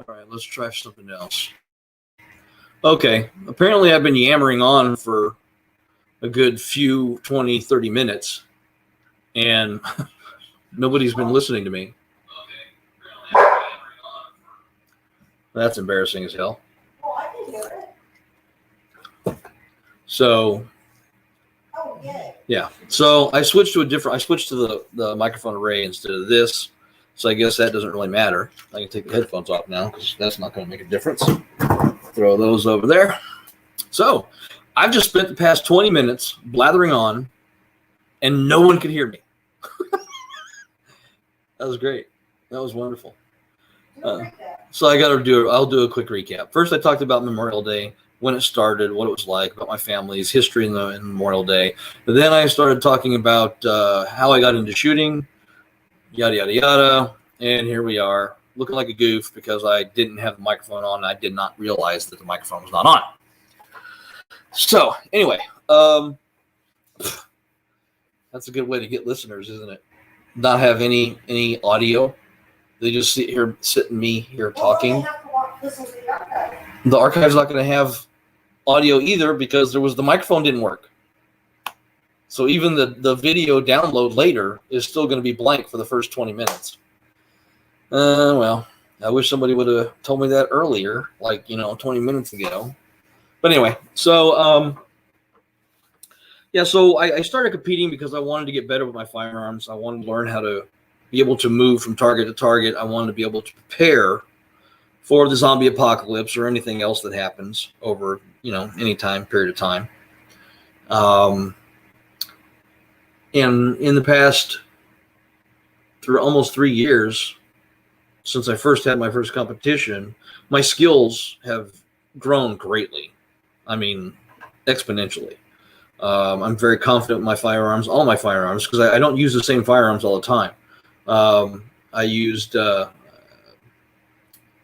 All right, let's try something else. Okay, apparently I've been yammering on for a good few 20, 30 minutes, and nobody's been listening to me. That's embarrassing as hell. Well, I can do it. So, Oh, yeah. yeah. So I switched to the microphone array instead of this. So I guess that doesn't really matter. I can take the headphones off now because that's not going to make a difference. Throw those over there. So I've just spent the past 20 minutes blathering on, and no one could hear me. That was great. That was wonderful. So I'll do a quick recap. First, I talked about Memorial Day, when it started, what it was like, about my family's history in Memorial Day. But then I started talking about how I got into shooting, yada, yada, yada. And here we are, looking like a goof because I didn't have the microphone on. I did not realize that the microphone was not on. So anyway, that's a good way to get listeners, isn't it? Not have any audio. They just sit me here talking. The archive's not going to have audio either because the microphone didn't work. So even the video download later is still going to be blank for the first 20 minutes. Well, I wish somebody would have told me that earlier, 20 minutes ago. But anyway, so so I started competing because I wanted to get better with my firearms. I wanted to learn how to be able to move from target to target. I wanted to be able to prepare for the zombie apocalypse or anything else that happens over, any period of time. And in the past, through almost 3 years, since I first had my first competition, my skills have grown greatly. I mean, exponentially. I'm very confident with my firearms, all my firearms, because I don't use the same firearms all the time. I used,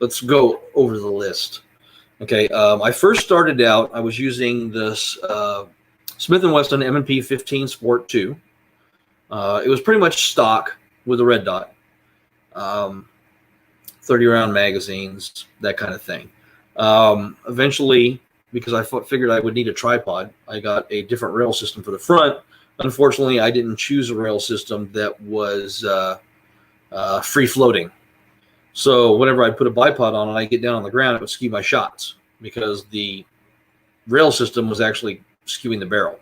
let's go over the list. Okay, I first started out, I was using this Smith & Wesson M&P 15 Sport 2. It was pretty much stock with a red dot. 30-round magazines, that kind of thing. Eventually, because I figured I would need a tripod, I got a different rail system for the front. Unfortunately, I didn't choose a rail system that was free-floating. So whenever I put a bipod on and I get down on the ground, it would skew my shots because the rail system was actually skewing the barrel.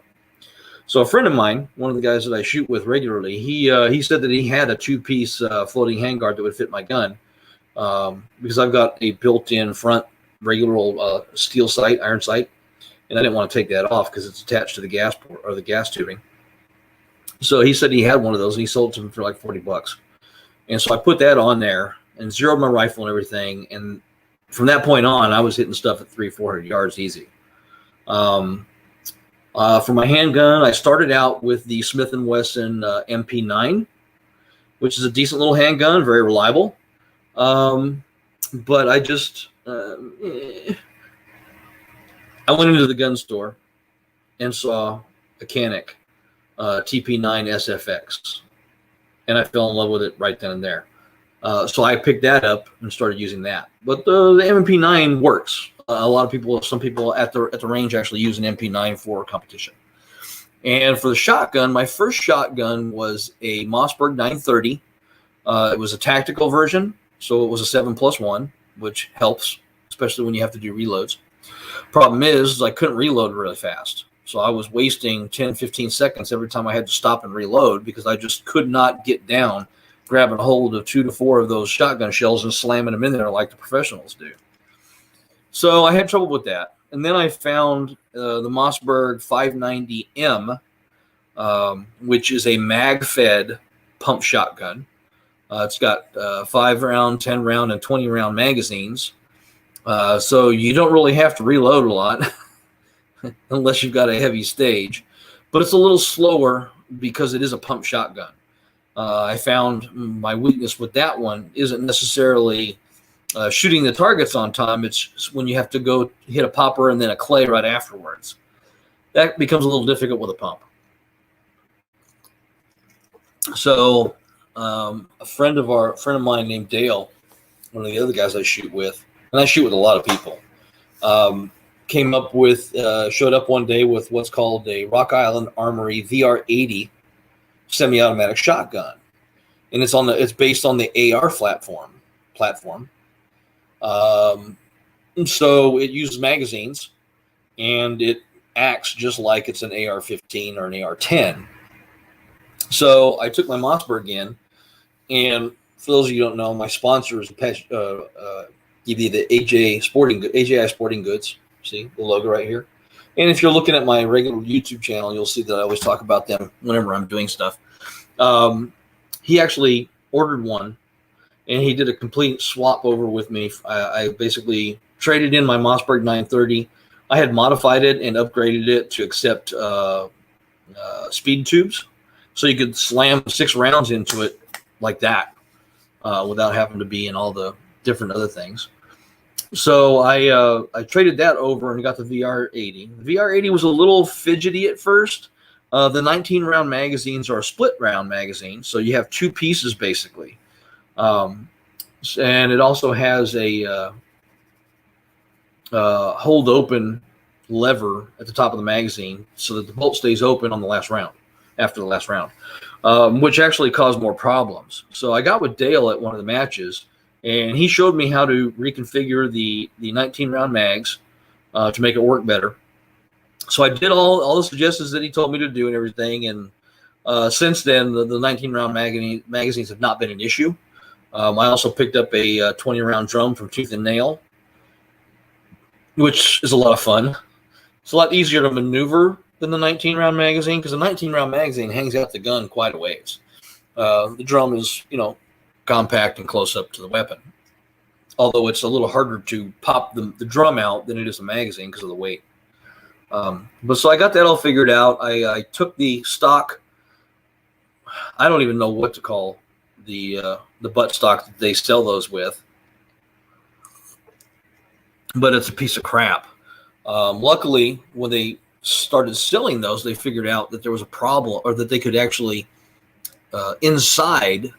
So a friend of mine, one of the guys that I shoot with regularly, he said that he had a 2-piece floating handguard that would fit my gun because I've got a built-in front regular old steel sight, iron sight, and I didn't want to take that off because it's attached to the gas port or the gas tubing. So he said he had one of those and he sold it to me for like $40. And so I put that on there and zeroed my rifle and everything. And from that point on, I was hitting stuff at 300-400 yards easy. For my handgun, I started out with the Smith & Wesson MP9, which is a decent little handgun, very reliable. But I just, I went into the gun store and saw a Canik TP9 SFX, and I fell in love with it right then and there. So I picked that up and started using that. But the MP9 works. Some people at the range actually use an MP9 for competition. And for the shotgun, my first shotgun was a Mossberg 930. It was a tactical version, so it was a 7+1, which helps, especially when you have to do reloads. Problem is I couldn't reload really fast. So I was wasting 10, 15 seconds every time I had to stop and reload because I just could not get down grabbing a hold of 2 to 4 of those shotgun shells and slamming them in there like the professionals do. So I had trouble with that. And then I found the Mossberg 590M, which is a mag-fed pump shotgun. It's got 5-round, 10-round, and 20-round magazines. So you don't really have to reload a lot unless you've got a heavy stage. But it's a little slower because it is a pump shotgun. I found my weakness with that one isn't necessarily shooting the targets on time. It's when you have to go hit a popper and then a clay right afterwards. That becomes a little difficult with a pump. So a friend of mine named Dale one of the other guys I shoot with, and I shoot with a lot of people, showed up one day with what's called a Rock Island Armory VR80 semi-automatic shotgun, and it's based on the AR platform. So it uses magazines, and it acts just like it's an AR-15 or an AR-10. So I took my Mossberg in, and for those of you who don't know, my sponsor is the AJI Sporting Goods. See the logo right here. And if you're looking at my regular YouTube channel, you'll see that I always talk about them whenever I'm doing stuff. He actually ordered one, and he did a complete swap over with me. I basically traded in my Mossberg 930. I had modified it and upgraded it to accept speed tubes, so you could slam 6 rounds into it like that without having to be in all the different other things. So I traded that over and got the VR80. The VR80 was a little fidgety at first. The 19-round magazines are a split-round magazine, so you have 2 pieces basically. And it also has a hold-open lever at the top of the magazine so that the bolt stays open on the last round, after the last round, which actually caused more problems. So I got with Dale at one of the matches, and he showed me how to reconfigure the 19-round mags to make it work better. So I did all the suggestions that he told me to do and everything. And since then, the 19-round magazines have not been an issue. I also picked up a 20-round drum from Tooth and Nail, which is a lot of fun. It's a lot easier to maneuver than the 19-round magazine, because the 19-round magazine hangs out the gun quite a ways. The drum is, compact and close up to the weapon, although it's a little harder to pop the drum out than it is a magazine because of the weight. But so I got that all figured out. I took the stock, I don't even know what to call the butt stock that they sell those with, but it's a piece of crap. Luckily, when they started selling those, they figured out that there was a problem, or that they could actually inside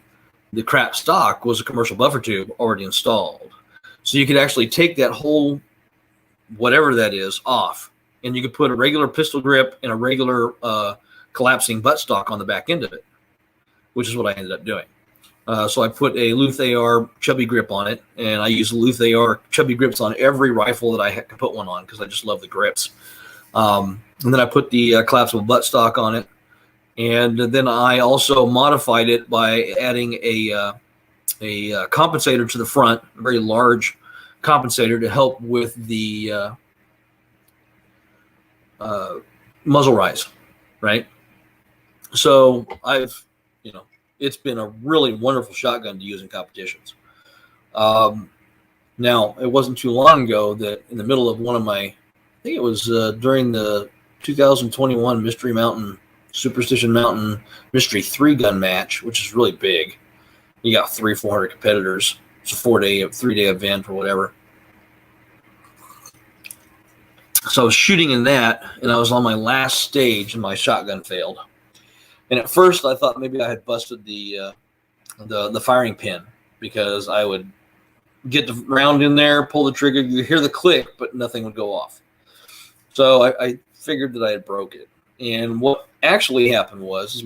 the crap stock was a commercial buffer tube already installed. So you could actually take that whole, whatever that is, off, and you could put a regular pistol grip and a regular collapsing buttstock on the back end of it, which is what I ended up doing. So I put a Luth AR chubby grip on it, and I use Luth AR chubby grips on every rifle that I can put one on, because I just love the grips. And then I put the collapsible buttstock on it. And then I also modified it by adding a compensator to the front, a very large compensator to help with the muzzle rise, right? So it's been a really wonderful shotgun to use in competitions. Now, it wasn't too long ago that in the middle of one of my, I think it was during the 2021 Mystery Mountain Superstition Mountain Mystery 3-gun match, which is really big. You got 300-400 competitors. It's a 3-day event or whatever. So I was shooting in that, and I was on my last stage, and my shotgun failed. And at first, I thought maybe I had busted the firing pin, because I would get the round in there, pull the trigger, you hear the click, but nothing would go off. So I figured that I had broke it. And what actually happened was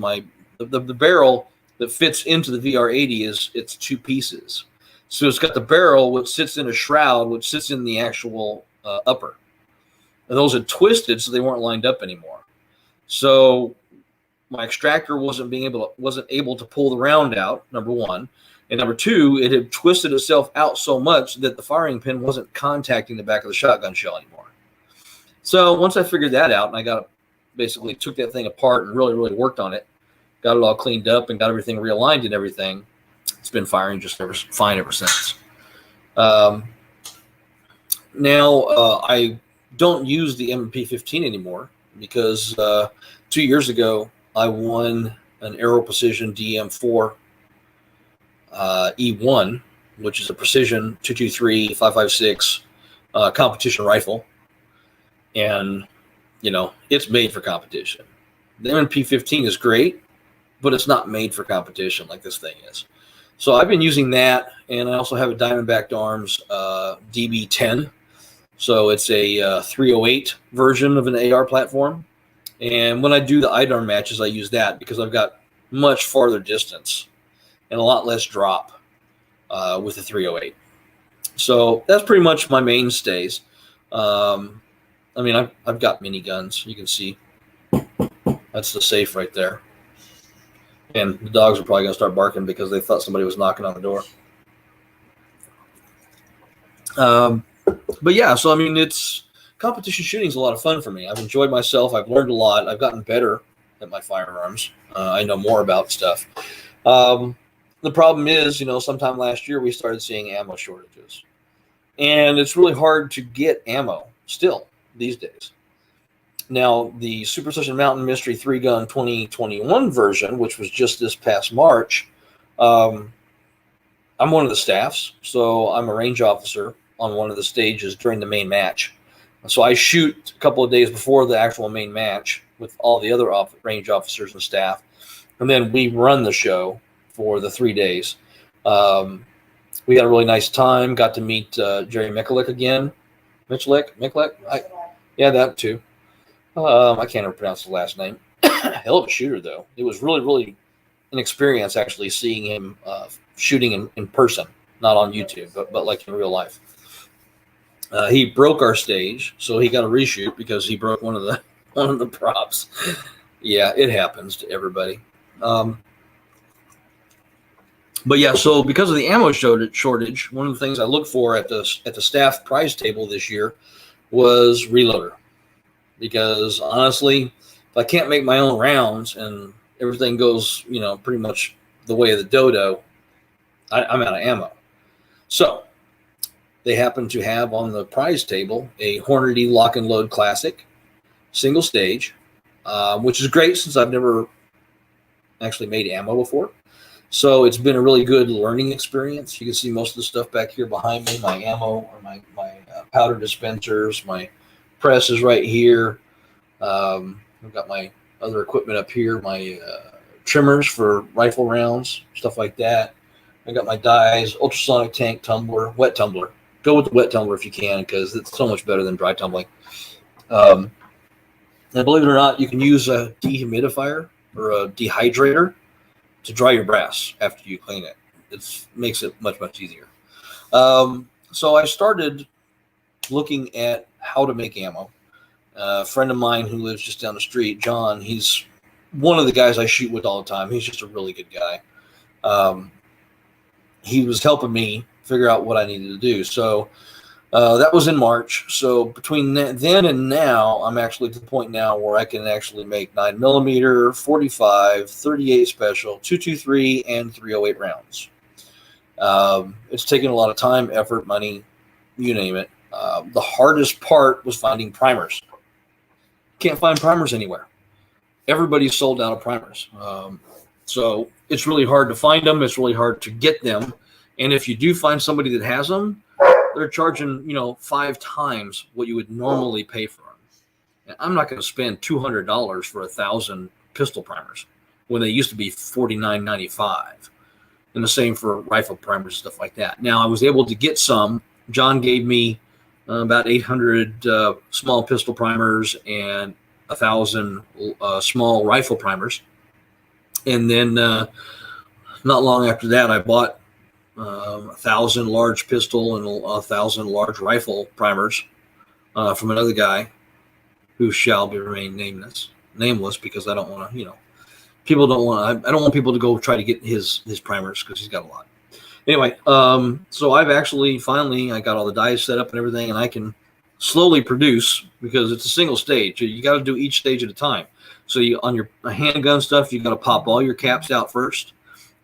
the barrel that fits into the VR80 it's 2 pieces. So it's got the barrel, which sits in a shroud, which sits in the actual upper. And those had twisted, so they weren't lined up anymore. So my extractor wasn't able to pull the round out, number one. And number two, it had twisted itself out so much that the firing pin wasn't contacting the back of the shotgun shell anymore. So once I figured that out, and I basically took that thing apart and really, really worked on it, got it all cleaned up and got everything realigned and everything, it's been firing just fine ever since. Now I don't use the MP15 anymore, because 2 years ago I won an Aero Precision DM4 E1, which is a Precision 223 5.56 competition rifle, and it's made for competition. The MP15 is great, but it's not made for competition like this thing is. So I've been using that, and I also have a Diamondback Arms DB10. So it's a 308 version of an AR platform. And when I do the IDARM matches, I use that because I've got much farther distance and a lot less drop with the 308. So that's pretty much my mainstays. I mean, I've got miniguns. You can see that's the safe right there. And the dogs are probably going to start barking because they thought somebody was knocking on the door. But yeah, so I mean, competition shooting is a lot of fun for me. I've enjoyed myself. I've learned a lot. I've gotten better at my firearms. I know more about stuff. The problem is, sometime last year we started seeing ammo shortages. And it's really hard to get ammo still these days. Now, the Superstition Mountain Mystery 3-Gun 2021 version, which was just this past March, I'm one of the staffs, so I'm a range officer on one of the stages during the main match. So I shoot a couple of days before the actual main match with all the other range officers and staff, and then we run the show for the 3 days. We had a really nice time, got to meet Jerry Mikulek again. Mikulek? Yeah, that too. I can't ever pronounce the last name. Hell of a shooter, though. It was really, really an experience actually seeing him shooting in person, not on YouTube, but like in real life. He broke our stage, so he got a reshoot because he broke one of the props. Yeah, it happens to everybody. But yeah, so because of the ammo shortage, one of the things I looked for at the staff prize table this year was reloader. Because honestly, if I can't make my own rounds and everything goes, pretty much the way of the dodo, I'm out of ammo. So they happen to have on the prize table a Hornady Lock and Load Classic, single stage, which is great since I've never actually made ammo before. So it's been a really good learning experience. You can see most of the stuff back here behind me, my ammo or my powder dispensers, my press is right here. I've got my other equipment up here, my trimmers for rifle rounds, stuff like that. I got my dyes, ultrasonic tank tumbler, wet tumbler. Go with the wet tumbler if you can because it's so much better than dry tumbling. And believe it or not, you can use a dehumidifier or a dehydrator to dry your brass after you clean it. It makes it much, much easier. So I started looking at how to make ammo. A friend of mine who lives just down the street, John, he's one of the guys I shoot with all the time. He's just a really good guy. He was helping me figure out what I needed to do. So that was in March. So between then and now, I'm actually to the point now where I can actually make 9mm, 45, 38 special, 223, and 308 rounds. It's taken a lot of time, effort, money, you name it. The hardest part was finding primers. Can't find primers anywhere. Everybody's sold out of primers. So it's really hard to find them. It's really hard to get them. And if you do find somebody that has them, they're charging, 5 times what you would normally pay for them. And I'm not going to spend $200 for 1,000 pistol primers when they used to be $49.95. And the same for rifle primers, stuff like that. Now, I was able to get some. John gave me about 800 small pistol primers and 1,000 small rifle primers. And then not long after that, I bought 1,000 large pistol and 1,000 large rifle primers from another guy who shall remain nameless because I don't want to, people don't want. I don't want people to go try to get his primers because he's got a lot. Anyway, so I've actually finally I got all the dies set up and everything, and I can slowly produce because it's a single stage. You got to do each stage at a time. So on your handgun stuff, you got to pop all your caps out first.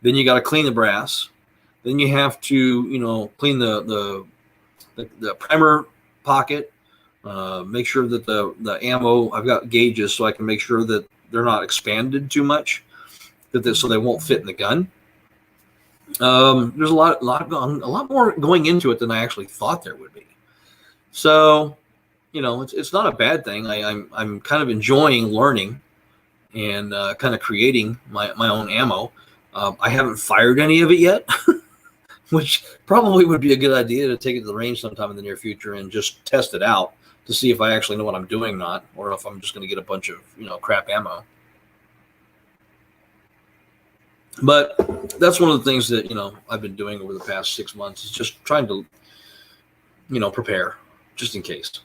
Then you got to clean the brass. Then you have to, clean the primer pocket. Make sure that the ammo, I've got gauges so I can make sure that they're not expanded too much, so they won't fit in the gun. There's a lot more going into it than I actually thought there would be. So, it's not a bad thing. I'm kind of enjoying learning and kind of creating my own ammo. I haven't fired any of it yet, which probably would be a good idea to take it to the range sometime in the near future and just test it out to see if I actually know what I'm doing or not, or if I'm just going to get a bunch of, crap ammo. But that's one of the things that, I've been doing over the past 6 months is just trying to, prepare just in case.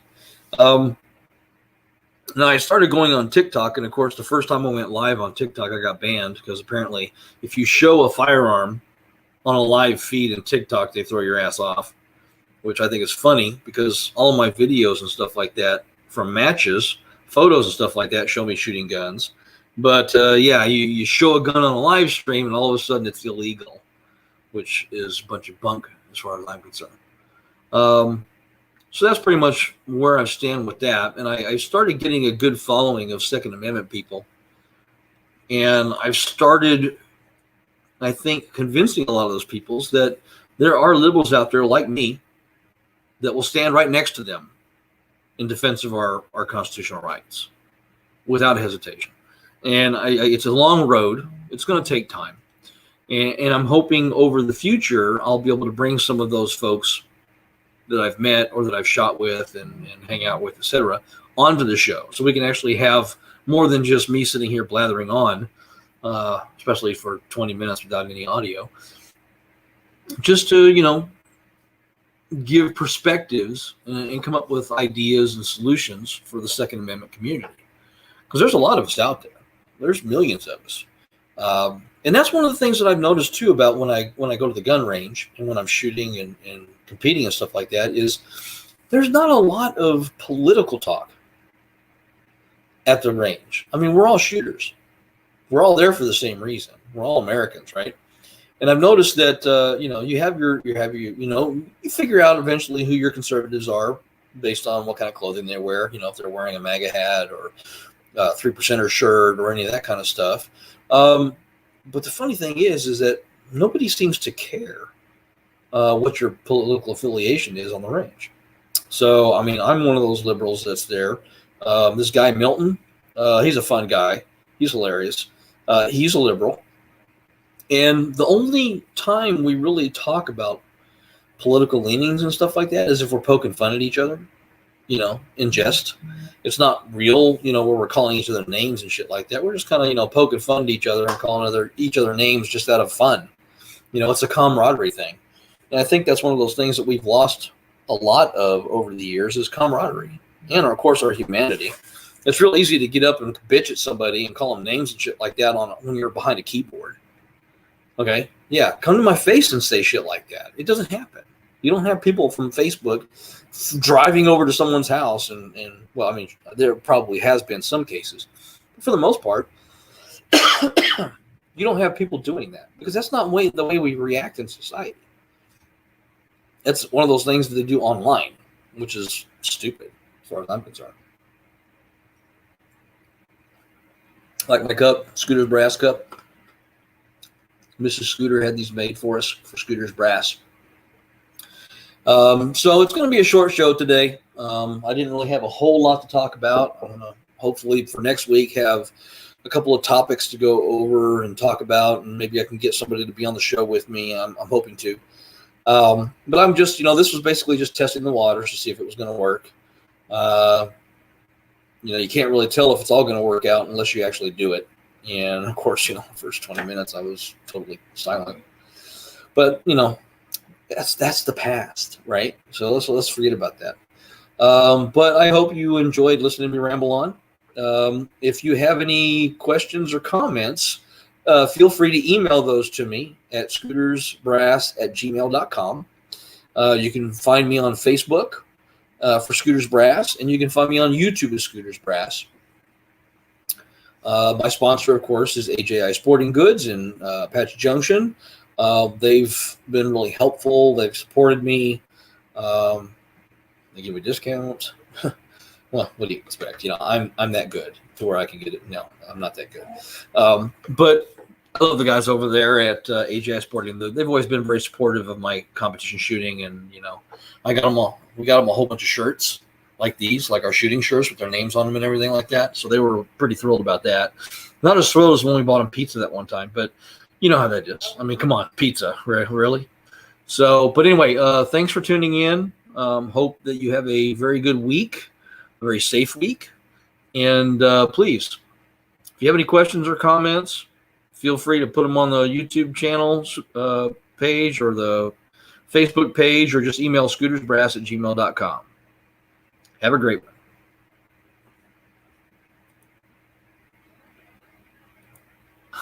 Now I started going on TikTok, and of course, the first time I went live on TikTok, I got banned because apparently if you show a firearm on a live feed in TikTok, they throw your ass off, which I think is funny because all of my videos and stuff like that from matches, photos and stuff like that show me shooting guns. But you show a gun on a live stream and all of a sudden it's illegal, which is a bunch of bunk as far as I'm concerned. So that's pretty much where I stand with that. And I started getting a good following of Second Amendment people. And I've started, I think, convincing a lot of those people that there are liberals out there like me that will stand right next to them in defense of our constitutional rights without hesitation. And it's a long road. It's going to take time. And I'm hoping over the future, I'll be able to bring some of those folks that I've met or that I've shot with and hang out with, etc., onto the show. So we can actually have more than just me sitting here blathering on, especially for 20 minutes without any audio, just to, give perspectives and come up with ideas and solutions for the Second Amendment community. Because there's a lot of us out there. There's millions of us. And that's one of the things that I've noticed too about when I go to the gun range and when I'm shooting and competing and stuff like that is there's not a lot of political talk at the range. I mean, we're all shooters. We're all there for the same reason. We're all Americans, right? And I've noticed that you figure out eventually who your conservatives are based on what kind of clothing they wear. If they're wearing a MAGA hat or 3%er shirt or any of that kind of stuff. But the funny thing is that nobody seems to care what your political affiliation is on the range. So, I mean, I'm one of those liberals that's there. This guy, Milton, he's a fun guy. He's hilarious. He's a liberal. And the only time we really talk about political leanings and stuff like that is if we're poking fun at each other, in jest. It's not real, where we're calling each other names and shit like that. We're just kind of, poking fun at each other and calling each other names just out of fun. It's a camaraderie thing. And I think that's one of those things that we've lost a lot of over the years is camaraderie. And, of course, our humanity. It's real easy to get up and bitch at somebody and call them names and shit like that when you're behind a keyboard. Okay? Yeah, come to my face and say shit like that. It doesn't happen. You don't have people from Facebook driving over to someone's house and well, I mean, there probably has been some cases. But for the most part, you don't have people doing that because that's not the way we react in society. That's one of those things that they do online, which is stupid as far as I'm concerned. Like my cup, Scooter's Brass cup. Mrs. Scooter had these made for us for Scooter's Brass. So it's going to be a short show today. I didn't really have a whole lot to talk about. I'm going to hopefully for next week have a couple of topics to go over and talk about, and maybe I can get somebody to be on the show with me. I'm hoping to. But I'm just, this was basically just testing the waters to see if it was going to work. You can't really tell if it's all going to work out unless you actually do it. And of course, the first 20 minutes I was totally silent. But, that's the past, right? So let's forget about that. But I hope you enjoyed listening to me ramble on. If you have any questions or comments, feel free to email those to me at scootersbrass@gmail.com. You can find me on Facebook for Scooters Brass, and you can find me on YouTube as Scooters Brass. My sponsor, of course, is AJI Sporting Goods in Apache Junction. They've been really helpful. They've supported me. They give me discounts. Well, what do you expect? I'm that good to where I can get it. No, I'm not that good. But I love the guys over there at AJI Sporting. They've always been very supportive of my competition shooting, and we got them a whole bunch of shirts like these, like our shooting shirts with their names on them and everything like that. So they were pretty thrilled about that. Not as thrilled as when we bought them pizza that one time, but You know how that is. I mean, come on, pizza, really? So, but anyway, thanks for tuning in. Hope that you have a very good week, a very safe week. And please, if you have any questions or comments, feel free to put them on the YouTube channel page or the Facebook page, or just email scootersbrass@gmail.com. Have a great one.